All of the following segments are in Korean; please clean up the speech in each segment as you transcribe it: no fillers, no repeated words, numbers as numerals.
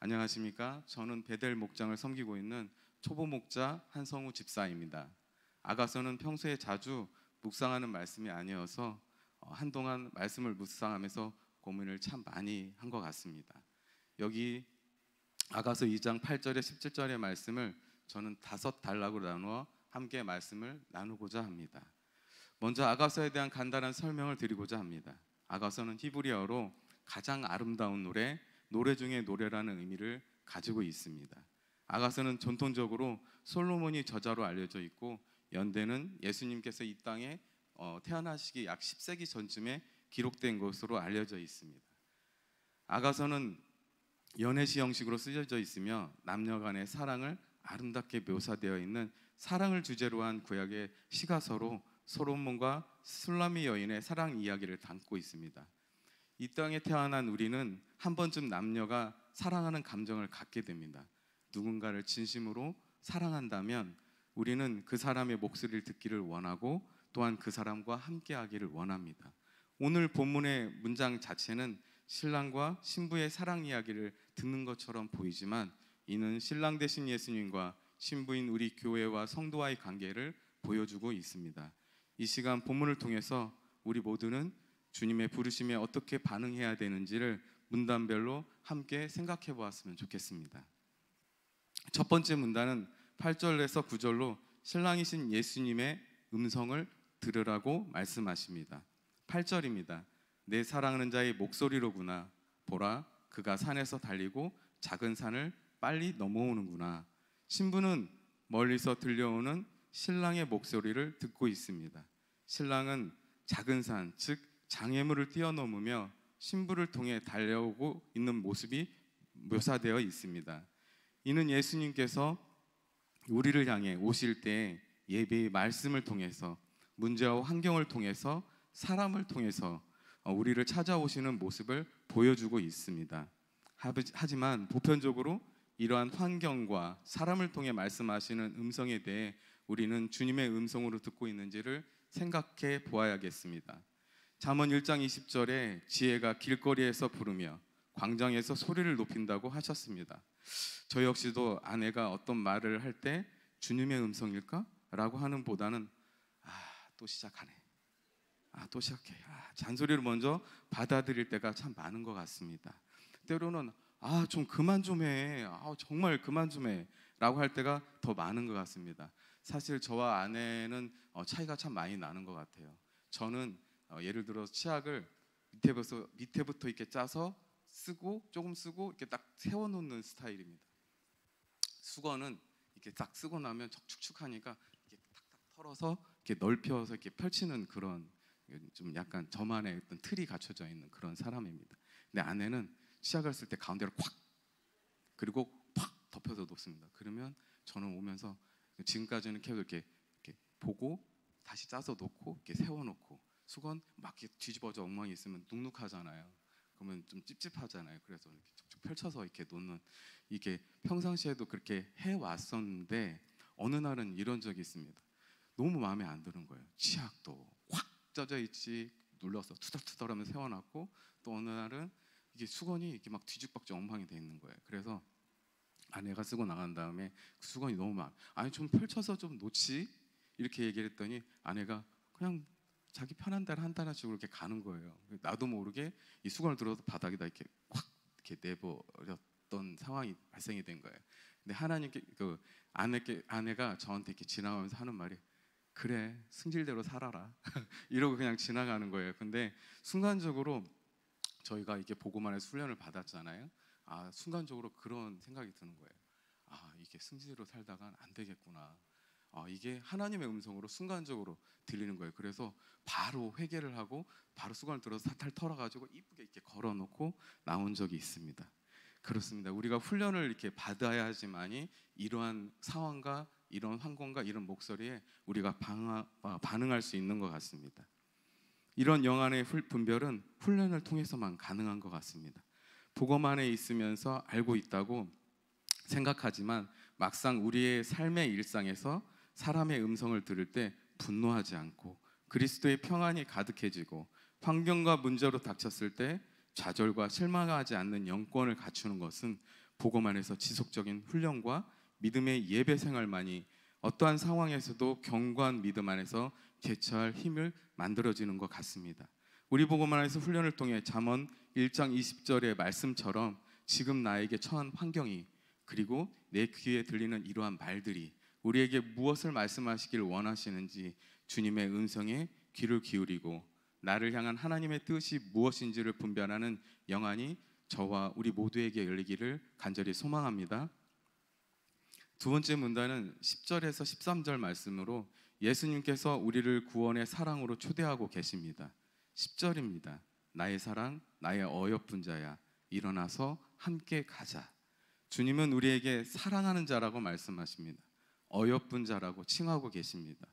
안녕하십니까? 저는 베델 목장을 섬기고 있는 초보 목자 한성우 집사입니다. 아가서는 평소에 자주 묵상하는 말씀이 아니어서 한동안 말씀을 묵상하면서 고민을 참 많이 한 것 같습니다. 여기 아가서 2장 8절에 17절의 말씀을 저는 5단락으로 나누어 함께 말씀을 나누고자 합니다. 먼저 아가서에 대한 간단한 설명을 드리고자 합니다. 아가서는 히브리어로 가장 아름다운 노래 중에 노래라는 의미를 가지고 있습니다. 아가서는 전통적으로 솔로몬이 저자로 알려져 있고, 연대는 예수님께서 이 땅에 태어나시기 약 10세기 전쯤에 기록된 것으로 알려져 있습니다. 아가서는 연애시 형식으로 쓰여져 있으며 남녀 간의 사랑을 아름답게 묘사되어 있는 사랑을 주제로 한 구약의 시가서로 솔로몬과 술라미 여인의 사랑 이야기를 담고 있습니다. 이 땅에 태어난 우리는 한 번쯤 남녀가 사랑하는 감정을 갖게 됩니다. 누군가를 진심으로 사랑한다면 우리는 그 사람의 목소리를 듣기를 원하고, 또한 그 사람과 함께하기를 원합니다. 오늘 본문의 문장 자체는 신랑과 신부의 사랑 이야기를 듣는 것처럼 보이지만, 이는 신랑 되신 예수님과 신부인 우리 교회와 성도와의 관계를 보여주고 있습니다. 이 시간 본문을 통해서 우리 모두는 주님의 부르심에 어떻게 반응해야 되는지를 문단별로 함께 생각해 보았으면 좋겠습니다. 첫 번째 문단은 8절에서 9절로 신랑이신 예수님의 음성을 들으라고 말씀하십니다. 8절입니다. 내 사랑하는 자의 목소리로구나. 보라, 그가 산에서 달리고 작은 산을 빨리 넘어오는구나. 신부는 멀리서 들려오는 신랑의 목소리를 듣고 있습니다. 신랑은 작은 산, 즉 장애물을 뛰어넘으며 신부를 통해 달려오고 있는 모습이 묘사되어 있습니다. 이는 예수님께서 우리를 향해 오실 때 예배의 말씀을 통해서, 문제와 환경을 통해서, 사람을 통해서 우리를 찾아오시는 모습을 보여주고 있습니다. 하지만 보편적으로 이러한 환경과 사람을 통해 말씀하시는 음성에 대해 우리는 주님의 음성으로 듣고 있는지를 생각해 보아야겠습니다. 잠언 1장 20절에 지혜가 길거리에서 부르며 광장에서 소리를 높인다고 하셨습니다. 저 역시도 아내가 어떤 말을 할 때 주님의 음성일까? 라고 하는 보다는 또 시작하네, 또 시작해, 잔소리를 먼저 받아들일 때가 참 많은 것 같습니다. 때로는 좀 그만 좀 해, 정말 그만 좀 해 라고 할 때가 더 많은 것 같습니다. 사실 저와 아내는 차이가 참 많이 나는 것 같아요. 저는 예를 들어 치약을 밑에부터 이렇게 짜서 쓰고, 조금 쓰고 이렇게 딱 세워놓는 스타일입니다. 수건은 이렇게 딱 쓰고 나면 축축하니까 이렇게 탁탁 털어서 이렇게 넓혀서 이렇게 펼치는 그런, 좀 약간 저만의 어떤 틀이 갖춰져 있는 그런 사람입니다. 근데 아내는 치약을 쓸 때 가운데를 콱, 그리고 팍 덮여서 놓습니다. 그러면 저는 오면서 지금까지는 계속 이렇게 보고 다시 짜서 놓고 이렇게 세워놓고, 수건 막 이렇게 뒤집어져 엉망이 있으면 눅눅하잖아요. 그러면 좀 찝찝하잖아요. 그래서 이렇게 쭉 펼쳐서 이렇게 놓는, 이게 평상시에도 그렇게 해왔었는데 어느 날은 이런 적이 있습니다. 너무 마음에 안 드는 거예요. 치약도 확 젖어 있지, 눌러서 투덜투덜하면서 세워놨고, 또 어느 날은 이게 수건이 이렇게 막 뒤죽박죽 엉망이 돼 있는 거예요. 그래서 아내가 쓰고 나간 다음에 그 수건이 너무 좀 펼쳐서 좀 놓지, 이렇게 얘기를 했더니 아내가 그냥 자기 편한 대로 한다라식으로 이렇게 가는 거예요. 나도 모르게 이 수건을 들어서 바닥에다 이렇게 확 이렇게 내버렸던 상황이 발생이 된 거예요. 근데 하나님께 아내가 저한테 이렇게 지나가면서 하는 말이, 그래, 승질대로 살아라 이러고 그냥 지나가는 거예요. 근데 순간적으로 저희가 이렇게 보고만 해서 훈련을 받았잖아요. 순간적으로 그런 생각이 드는 거예요. 이게 승질대로 살다간 안 되겠구나. 이게 하나님의 음성으로 순간적으로 들리는 거예요. 그래서 바로 회개를 하고 바로 수건을 들어서 사탈 털어가지고 이쁘게 이렇게 걸어놓고 나온 적이 있습니다. 그렇습니다. 우리가 훈련을 이렇게 받아야 하지만이 이러한 상황과 이런 환경과 이런 목소리에 우리가 반응할 수 있는 것 같습니다. 이런 영안의 분별은 훈련을 통해서만 가능한 것 같습니다. 복음 안에 있으면서 알고 있다고 생각하지만 막상 우리의 삶의 일상에서 사람의 음성을 들을 때 분노하지 않고 그리스도의 평안이 가득해지고, 환경과 문제로 닥쳤을 때 좌절과 실망하지 않는 영권을 갖추는 것은 복음 안에서 지속적인 훈련과 믿음의 예배 생활만이 어떠한 상황에서도 견고한 믿음 안에서 대처할 힘을 만들어지는 것 같습니다. 우리 복음 안에서 훈련을 통해 잠언 1장 20절의 말씀처럼 지금 나에게 처한 환경이, 그리고 내 귀에 들리는 이러한 말들이 우리에게 무엇을 말씀하시길 원하시는지 주님의 음성에 귀를 기울이고 나를 향한 하나님의 뜻이 무엇인지를 분별하는 영안이 저와 우리 모두에게 열리기를 간절히 소망합니다. 두 번째 문단은 10절에서 13절 말씀으로 예수님께서 우리를 구원의 사랑으로 초대하고 계십니다. 10절입니다. 나의 사랑, 나의 어여쁜 자야, 일어나서 함께 가자. 주님은 우리에게 사랑하는 자라고 말씀하십니다. 어여쁜 자라고 칭하고 계십니다.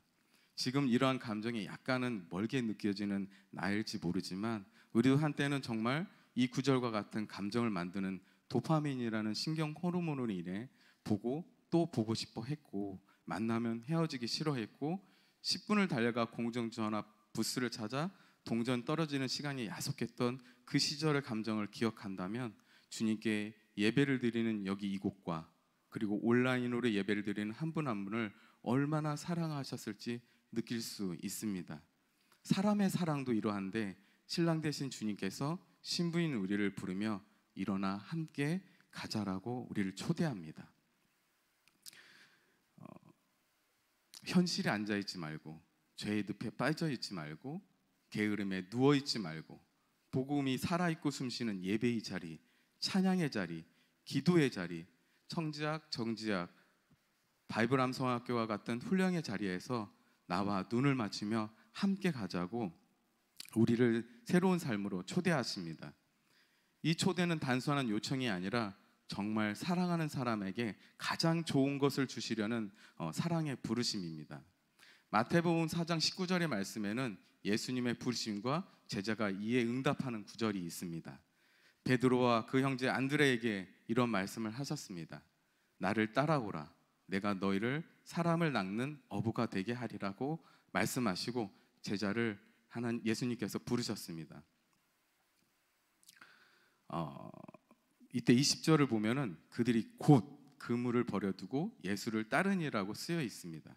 지금 이러한 감정이 약간은 멀게 느껴지는 나일지 모르지만 우리도 한때는 정말 이 구절과 같은 감정을 만드는 도파민이라는 신경 호르몬으로 인해 보고 또 보고 싶어 했고, 만나면 헤어지기 싫어했고, 10분을 달려가 공중전화 부스를 찾아 동전 떨어지는 시간이 야속했던 그 시절의 감정을 기억한다면 주님께 예배를 드리는 여기 이곳과 그리고 온라인으로 예배를 드리는 한 분 한 분을 얼마나 사랑하셨을지 느낄 수 있습니다. 사람의 사랑도 이러한데 신랑 되신 주님께서 신부인 우리를 부르며 일어나 함께 가자라고 우리를 초대합니다. 현실에 앉아있지 말고, 죄의 늪에 빠져있지 말고, 게으름에 누워있지 말고, 복음이 살아있고 숨쉬는 예배의 자리, 찬양의 자리, 기도의 자리, 청지학, 정지학, 바이블 암송학교와 같은 훈련의 자리에서 나와 눈을 맞추며 함께 가자고 우리를 새로운 삶으로 초대하십니다. 이 초대는 단순한 요청이 아니라 정말 사랑하는 사람에게 가장 좋은 것을 주시려는 사랑의 부르심입니다. 마태복음 4장 19절의 말씀에는 예수님의 부르심과 제자가 이에 응답하는 구절이 있습니다. 베드로와 그 형제 안드레에게 이런 말씀을 하셨습니다. 나를 따라오라. 내가 너희를 사람을 낚는 어부가 되게 하리라고 말씀하시고 제자를 예수님께서 부르셨습니다. 이때 20절을 보면은 그들이 곧 그물을 버려두고 예수를 따르니라고 쓰여 있습니다.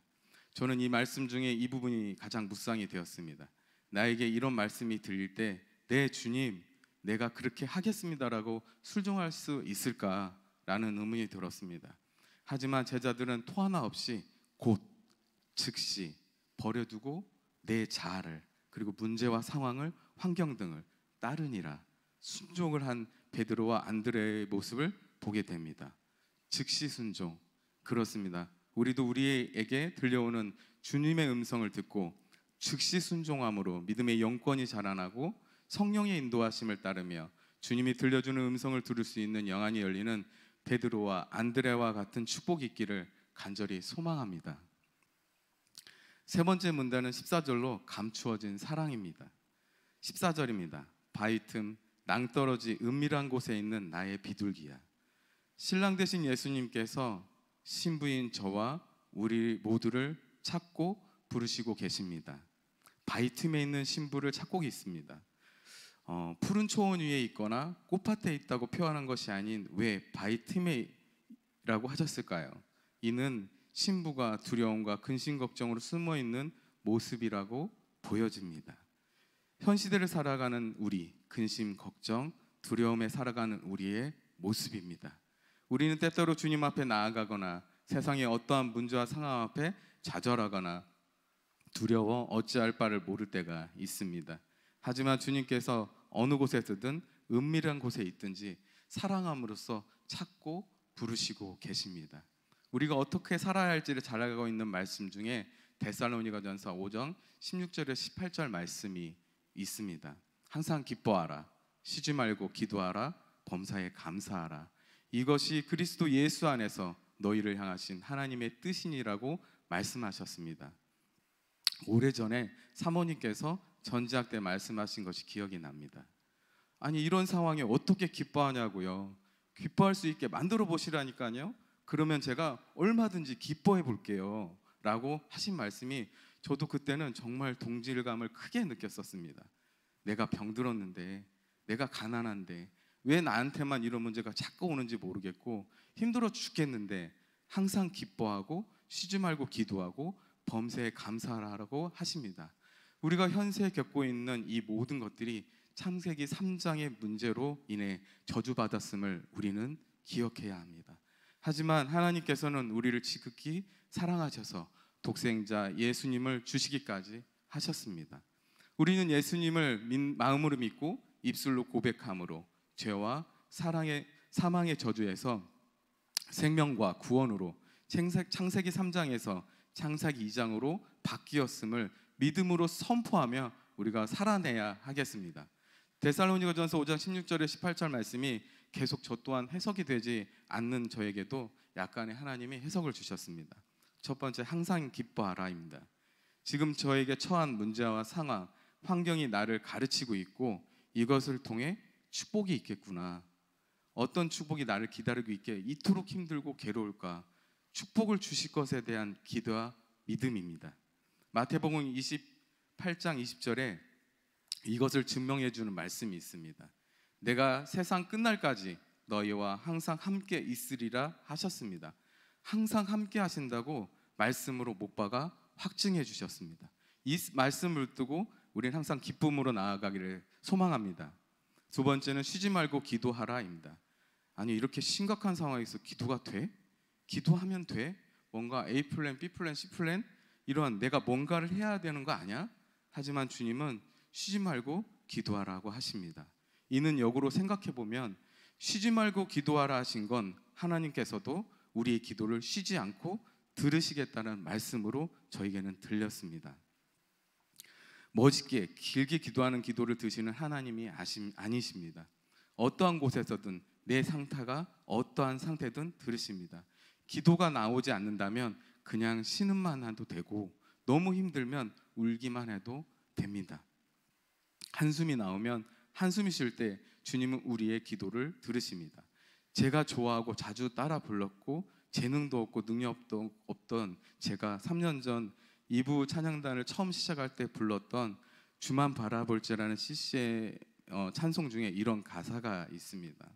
저는 이 말씀 중에 이 부분이 가장 묵상이 되었습니다. 나에게 이런 말씀이 들릴 때 네 주님, 내가 그렇게 하겠습니다라고 순종할 수 있을까라는 의문이 들었습니다. 하지만 제자들은 토 하나 없이 곧 즉시 버려두고 내 자아를, 그리고 문제와 상황을, 환경 등을 따르니라 순종을 한 베드로와 안드레의 모습을 보게 됩니다. 즉시 순종. 그렇습니다. 우리도 우리에게 들려오는 주님의 음성을 듣고 즉시 순종함으로 믿음의 영권이 자라나고 성령의 인도하심을 따르며 주님이 들려주는 음성을 들을 수 있는 영안이 열리는 베드로와 안드레와 같은 축복이 있기를 간절히 소망합니다. 세 번째 문단은 14절로 감추어진 사랑입니다. 14절입니다. 바위 틈 낭떠러지 은밀한 곳에 있는 나의 비둘기야. 신랑 되신 예수님께서 신부인 저와 우리 모두를 찾고 부르시고 계십니다. 바위 틈에 있는 신부를 찾고 있습니다. 푸른 초원 위에 있거나 꽃밭에 있다고 표현한 것이 아닌 왜 바위 틈에라고 하셨을까요? 이는 신부가 두려움과 근심 걱정으로 숨어 있는 모습이라고 보여집니다. 현 시대를 살아가는 우리, 근심, 걱정, 두려움에 살아가는 우리의 모습입니다. 우리는 때때로 주님 앞에 나아가거나 세상의 어떠한 문제와 상황 앞에 좌절하거나 두려워 어찌할 바를 모를 때가 있습니다. 하지만 주님께서 어느 곳에서든 은밀한 곳에 있든지 사랑함으로써 찾고 부르시고 계십니다. 우리가 어떻게 살아야 할지를 잘 알고 있는 말씀 중에 데살로니가전서 5장 16절에 18절 말씀이 있습니다. 항상 기뻐하라, 쉬지 말고 기도하라, 범사에 감사하라. 이것이 그리스도 예수 안에서 너희를 향하신 하나님의 뜻이니라고 말씀하셨습니다. 오래전에 사모님께서 전지학 때 말씀하신 것이 기억이 납니다. 아니 이런 상황에 어떻게 기뻐하냐고요. 기뻐할 수 있게 만들어 보시라니까요. 그러면 제가 얼마든지 기뻐해 볼게요 라고 하신 말씀이 저도 그때는 정말 동질감을 크게 느꼈었습니다. 내가 병들었는데, 내가 가난한데 왜 나한테만 이런 문제가 자꾸 오는지 모르겠고 힘들어 죽겠는데 항상 기뻐하고 쉬지 말고 기도하고 범사에 감사하라고 하십니다. 우리가 현세에 겪고 있는 이 모든 것들이 창세기 3장의 문제로 인해 저주받았음을 우리는 기억해야 합니다. 하지만 하나님께서는 우리를 지극히 사랑하셔서 독생자 예수님을 주시기까지 하셨습니다. 우리는 예수님을 마음으로 믿고 입술로 고백함으로 죄와 사망의 저주에서 생명과 구원으로 창세기 3장에서 창세기 2장으로 바뀌었음을 믿음으로 선포하며 우리가 살아내야 하겠습니다. 데살로니가전서 5장 16절에 18절 말씀이 계속 저 또한 해석이 되지 않는 저에게도 약간의 하나님이 해석을 주셨습니다. 첫 번째, 항상 기뻐하라입니다. 지금 저에게 처한 문제와 상황, 환경이 나를 가르치고 있고 이것을 통해 축복이 있겠구나. 어떤 축복이 나를 기다리고 있게 이토록 힘들고 괴로울까? 축복을 주실 것에 대한 기도와 믿음입니다. 마태복음 28장 20절에 이것을 증명해 주는 말씀이 있습니다. 내가 세상 끝날까지 너희와 항상 함께 있으리라 하셨습니다. 항상 함께 하신다고 말씀으로 못 박아 확증해 주셨습니다. 이 말씀을 두고 우리는 항상 기쁨으로 나아가기를 소망합니다. 두 번째는 쉬지 말고 기도하라입니다. 아니, 이렇게 심각한 상황에서 기도가 돼? 기도하면 돼? 뭔가 A 플랜, B 플랜, C 플랜 이런 내가 뭔가를 해야 되는 거 아니야? 하지만 주님은 쉬지 말고 기도하라고 하십니다. 이는 역으로 생각해 보면 쉬지 말고 기도하라 하신 건 하나님께서도 우리의 기도를 쉬지 않고 들으시겠다는 말씀으로 저에게는 들렸습니다. 멋있게 길게 기도하는 기도를 드시는 하나님이 아니십니다. 어떠한 곳에서든 내 상태가 어떠한 상태든 들으십니다. 기도가 나오지 않는다면 그냥 신음만 해도 되고 너무 힘들면 울기만 해도 됩니다. 한숨이 나오면 한숨이 쉴 때 주님은 우리의 기도를 들으십니다. 제가 좋아하고 자주 따라 불렀고 재능도 없고 능력도 없던 제가 3년 전 2부 찬양단을 처음 시작할 때 불렀던 주만 바라볼지라는 CC의 찬송 중에 이런 가사가 있습니다.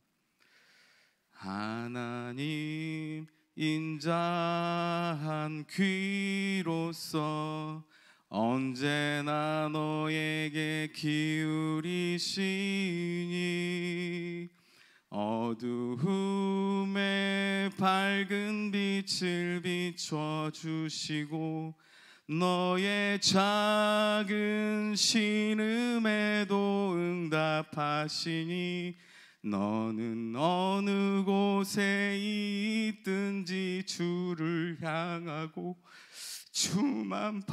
하나님 인자한 귀로서 언제나 너에게 기울이시니 어두움에 밝은 빛을 비춰주시고 너의 작은 신음에도 응답하시니 너는 어느 곳에 있든지 주를 향하고 주만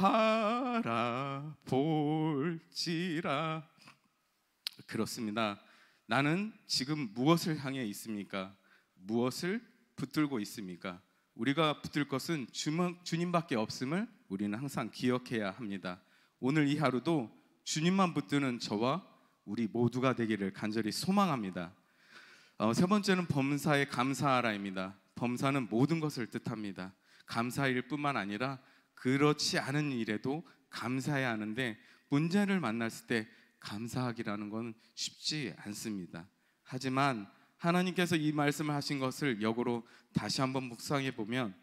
바라볼지라. 그렇습니다. 나는 지금 무엇을 향해 있습니까? 무엇을 붙들고 있습니까? 우리가 붙들 것은 주님밖에 없음을 우리는 항상 기억해야 합니다. 오늘 이 하루도 주님만 붙드는 저와 우리 모두가 되기를 간절히 소망합니다. 세 번째는 범사에 감사하라입니다. 범사는 모든 것을 뜻합니다. 감사일 뿐만 아니라 그렇지 않은 일에도 감사해야 하는데 문제를 만났을 때 감사하기라는 건 쉽지 않습니다. 하지만 하나님께서 이 말씀을 하신 것을 역으로 다시 한번 묵상해 보면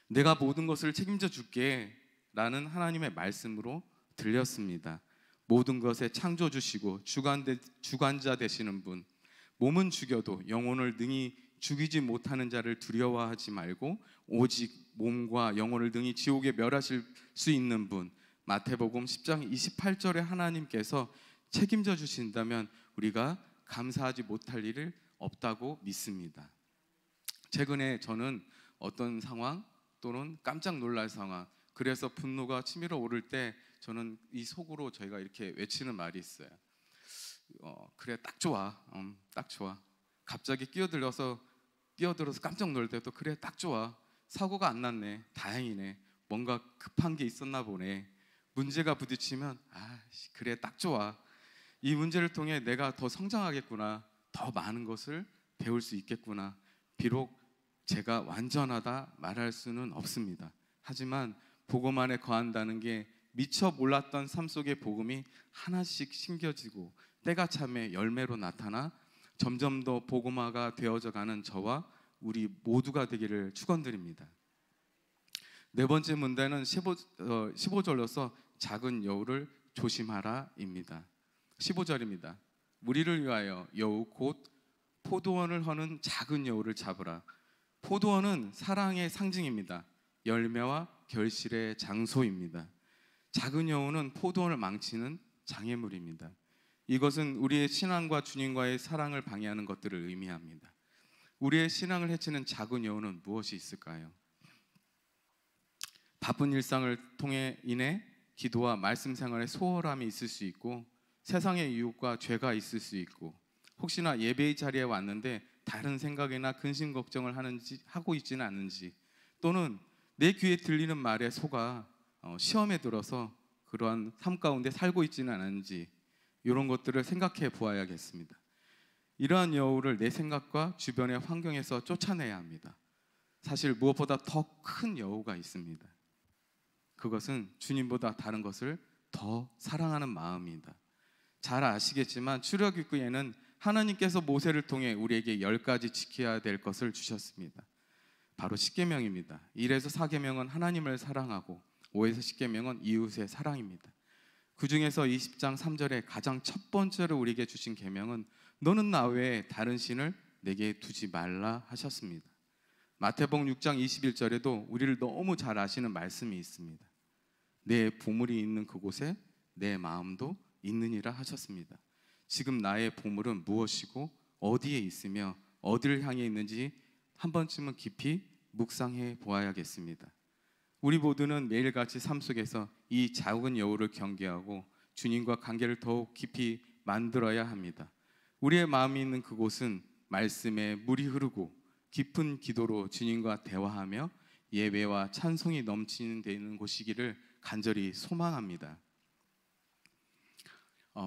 내가 모든 것을 책임져 줄게 라는 하나님의 말씀으로 들렸습니다. 모든 것에 창조 주시고 주관자 되시는 분, 몸은 죽여도 영혼을 능히 죽이지 못하는 자를 두려워하지 말고 오직 몸과 영혼을 능히 지옥에 멸하실 수 있는 분, 마태복음 10장 28절에 하나님께서 책임져 주신다면 우리가 감사하지 못할 일을 없다고 믿습니다. 최근에 저는 어떤 상황 또는 깜짝 놀랄 상황, 그래서 분노가 치밀어 오를 때 저는 이 속으로 저희가 이렇게 외치는 말이 있어요. 그래, 딱 좋아. 딱 좋아. 갑자기 끼어들어서 깜짝 놀랄 때도 그래, 딱 좋아. 사고가 안 났네. 다행이네. 뭔가 급한 게 있었나 보네. 문제가 부딪히면 그래, 딱 좋아. 이 문제를 통해 내가 더 성장하겠구나. 더 많은 것을 배울 수 있겠구나. 비록 제가 완전하다 말할 수는 없습니다. 하지만 복음 안에 거한다는 게 미처 몰랐던 삶 속의 복음이 하나씩 심겨지고 때가 참에 열매로 나타나 점점 더 복음화가 되어져 가는 저와 우리 모두가 되기를 축원드립니다. 네 번째 문단은 15절로서 작은 여우를 조심하라입니다. 15절입니다. 우리를 위하여 여우 곧 포도원을 허는 작은 여우를 잡으라. 포도원은 사랑의 상징입니다. 열매와 결실의 장소입니다. 작은 여우는 포도원을 망치는 장애물입니다. 이것은 우리의 신앙과 주님과의 사랑을 방해하는 것들을 의미합니다. 우리의 신앙을 해치는 작은 여우는 무엇이 있을까요? 바쁜 일상을 통해 인해 기도와 말씀 생활에 소홀함이 있을 수 있고, 세상의 유혹과 죄가 있을 수 있고, 혹시나 예배의 자리에 왔는데 다른 생각이나 근심 걱정을 하고 있지는 않은지, 또는 내 귀에 들리는 말에 속아 시험에 들어서 그러한 삶 가운데 살고 있지는 않은지, 이런 것들을 생각해 보아야겠습니다. 이러한 여우를 내 생각과 주변의 환경에서 쫓아내야 합니다. 사실 무엇보다 더 큰 여우가 있습니다. 그것은 주님보다 다른 것을 더 사랑하는 마음입니다. 잘 아시겠지만 출애굽기에는 하나님께서 모세를 통해 우리에게 10가지 지켜야 될 것을 주셨습니다. 바로 10계명입니다. 1에서 4계명은 하나님을 사랑하고 5에서 10계명은 이웃의 사랑입니다. 그 중에서 20장 3절에 가장 첫 번째로 우리에게 주신 계명은 너는 나 외에 다른 신을 내게 두지 말라 하셨습니다. 마태복음 6장 21절에도 우리를 너무 잘 아시는 말씀이 있습니다. 내 보물이 있는 그곳에 내 마음도 있느니라 하셨습니다. 지금 나의 보물은 무엇이고 어디에 있으며 어디를 향해 있는지 한 번쯤은 깊이 묵상해 보아야겠습니다. 우리 모두는 매일같이 삶 속에서 이 작은 여우를 경계하고 주님과 관계를 더욱 깊이 만들어야 합니다. 우리의 마음이 있는 그곳은 말씀에 물이 흐르고 깊은 기도로 주님과 대화하며 예배와 찬송이 넘치는 되는 곳이기를 간절히 소망합니다.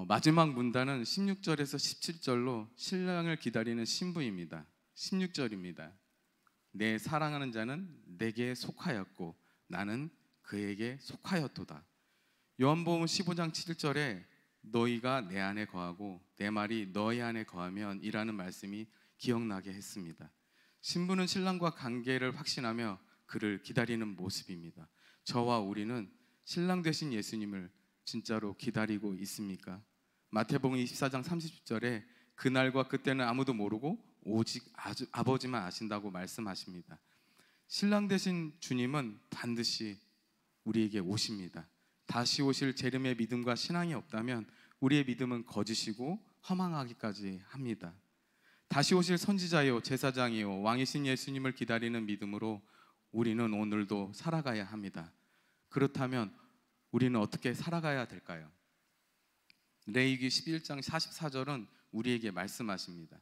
마지막 문단은 16절에서 17절로 신랑을 기다리는 신부입니다. 16절입니다. 내 사랑하는 자는 내게 속하였고 나는 그에게 속하였도다. 요한복음 15장 7절에 너희가 내 안에 거하고 내 말이 너희 안에 거하면 이라는 말씀이 기억나게 했습니다. 신부는 신랑과 관계를 확신하며 그를 기다리는 모습입니다. 저와 우리는 신랑 되신 예수님을 진짜로 기다리고 있습니까? 마태복음 24장 30절에 그날과 그때는 아무도 모르고 오직 아버지만 아신다고 말씀하십니다. 신랑 되신 주님은 반드시 우리에게 오십니다. 다시 오실 재림의 믿음과 신앙이 없다면 우리의 믿음은 거짓이고 허망하기까지 합니다. 다시 오실 선지자요 제사장이요 왕이신 예수님을 기다리는 믿음으로 우리는 오늘도 살아가야 합니다. 그렇다면 우리는 어떻게 살아가야 될까요? 레위기 11장 44절은 우리에게 말씀하십니다.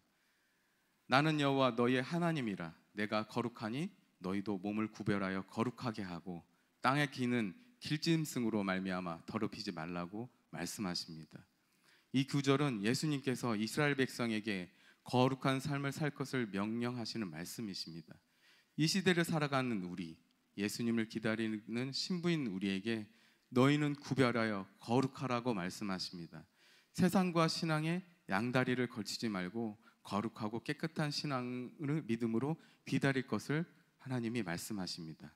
나는 여호와 너희의 하나님이라. 내가 거룩하니 너희도 몸을 구별하여 거룩하게 하고 땅의 기는 길짐승으로 말미암아 더럽히지 말라고 말씀하십니다. 이 구절은 예수님께서 이스라엘 백성에게 거룩한 삶을 살 것을 명령하시는 말씀이십니다. 이 시대를 살아가는 우리, 예수님을 기다리는 신부인 우리에게 너희는 구별하여 거룩하라고 말씀하십니다. 세상과 신앙의 양다리를 걸치지 말고 거룩하고 깨끗한 신앙을 믿음으로 기다릴 것을 하나님이 말씀하십니다.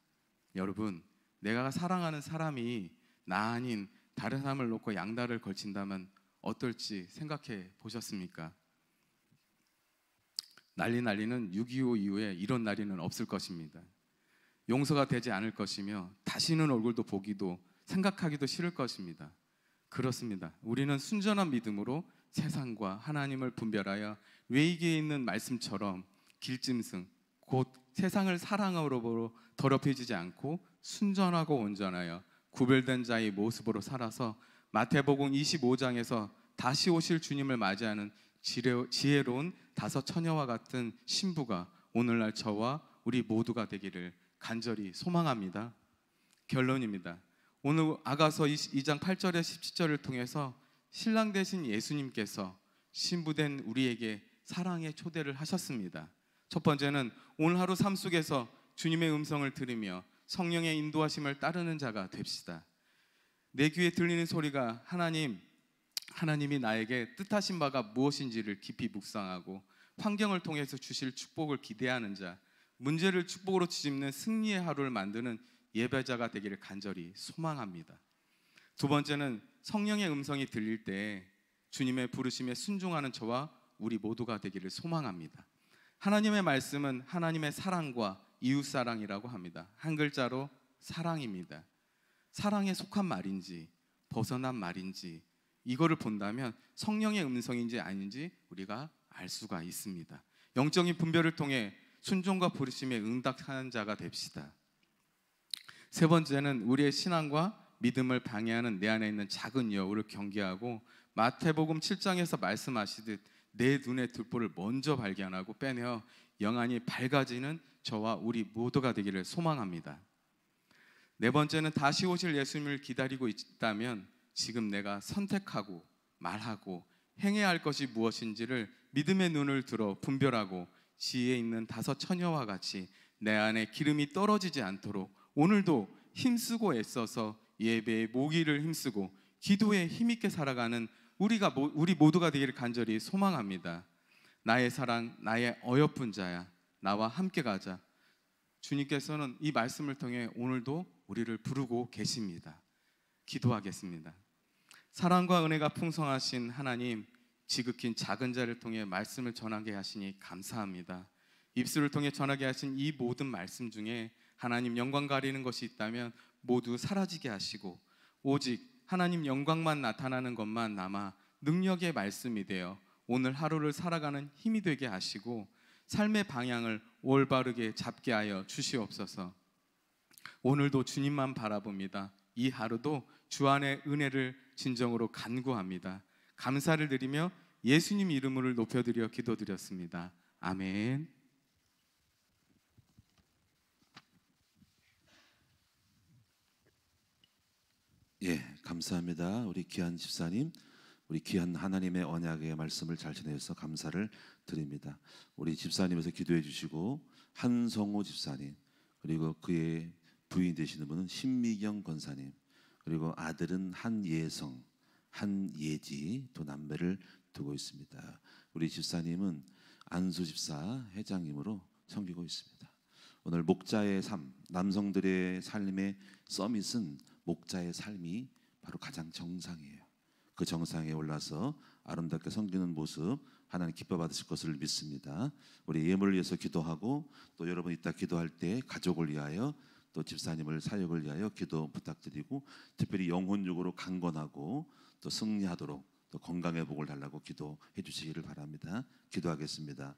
여러분, 내가 사랑하는 사람이 나 아닌 다른 사람을 놓고 양다리를 걸친다면 어떨지 생각해 보셨습니까? 난리는 6.25 이후에 이런 날이는 없을 것입니다. 용서가 되지 않을 것이며 다시는 얼굴도 보기도 생각하기도 싫을 것입니다. 그렇습니다. 우리는 순전한 믿음으로 세상과 하나님을 분별하여 레위기에 있는 말씀처럼 길짐승 곧 세상을 사랑으로 더럽혀지지 않고 순전하고 온전하여 구별된 자의 모습으로 살아서 마태복음 25장에서 다시 오실 주님을 맞이하는 지혜로운 다섯 처녀와 같은 신부가 오늘날 저와 우리 모두가 되기를 간절히 소망합니다. 결론입니다. 오늘 아가서 2장 8절에 17절을 통해서 신랑 되신 예수님께서 신부된 우리에게 사랑의 초대를 하셨습니다. 첫 번째는 오늘 하루 삶 속에서 주님의 음성을 들으며 성령의 인도하심을 따르는 자가 됩시다. 내 귀에 들리는 소리가 하나님이 나에게 뜻하신 바가 무엇인지를 깊이 묵상하고 환경을 통해서 주실 축복을 기대하는 자, 문제를 축복으로 뒤집는 승리의 하루를 만드는 예배자가 되기를 간절히 소망합니다. 두 번째는 성령의 음성이 들릴 때 주님의 부르심에 순종하는 저와 우리 모두가 되기를 소망합니다. 하나님의 말씀은 하나님의 사랑과 이웃사랑이라고 합니다. 한 글자로 사랑입니다. 사랑에 속한 말인지 벗어난 말인지 이거를 본다면 성령의 음성인지 아닌지 우리가 알 수가 있습니다. 영적인 분별을 통해 순종과 부르심에 응답하는 자가 됩시다. 세 번째는 우리의 신앙과 믿음을 방해하는 내 안에 있는 작은 여우를 경계하고 마태복음 7장에서 말씀하시듯 내 눈의 들보를 먼저 발견하고 빼내어 영안이 밝아지는 저와 우리 모두가 되기를 소망합니다. 네 번째는 다시 오실 예수님을 기다리고 있다면 지금 내가 선택하고 말하고 행해야 할 것이 무엇인지를 믿음의 눈을 들어 분별하고 지혜에 있는 5 처녀와 같이 내 안에 기름이 떨어지지 않도록 오늘도 힘쓰고 애써서 예배에 모기를 힘쓰고 기도에 힘있게 살아가는 우리 모두가 되기를 간절히 소망합니다. 나의 사랑, 나의 어여쁜 자야, 나와 함께 가자. 주님께서는 이 말씀을 통해 오늘도 우리를 부르고 계십니다. 기도하겠습니다. 사랑과 은혜가 풍성하신 하나님, 지극히 작은 자를 통해 말씀을 전하게 하시니 감사합니다. 입술을 통해 전하게 하신 이 모든 말씀 중에 하나님 영광 가리는 것이 있다면 모두 사라지게 하시고 오직 하나님 영광만 나타나는 것만 남아 능력의 말씀이 되어 오늘 하루를 살아가는 힘이 되게 하시고 삶의 방향을 올바르게 잡게 하여 주시옵소서. 오늘도 주님만 바라봅니다. 이 하루도 주 안의 은혜를 진정으로 간구합니다. 감사를 드리며 예수님 이름으로 높여드려 기도드렸습니다. 아멘. 예, 감사합니다. 우리 귀한 집사님, 우리 귀한 하나님의 언약의 말씀을 잘 전해주셔서 감사를 드립니다. 우리 집사님에서 기도해 주시고 한성호 집사님, 그리고 그의 부인 되시는 분은 신미경 권사님, 그리고 아들은 한예성, 한예지 두 남매를 두고 있습니다. 우리 집사님은 안수 집사 회장님으로 섬기고 있습니다. 오늘 목자의 삶, 남성들의 삶의 서밋은 목자의 삶이 바로 가장 정상이에요. 그 정상에 올라서 아름답게 섬기는 모습 하나님 기뻐 받으실 것을 믿습니다. 우리 예물을 위해서 기도하고 또 여러분 이따 기도할 때 가족을 위하여 또 집사님을 사역을 위하여 기도 부탁드리고 특별히 영혼적으로 강건하고 또 승리하도록 또 건강의 복을 달라고 기도해 주시기를 바랍니다. 기도하겠습니다.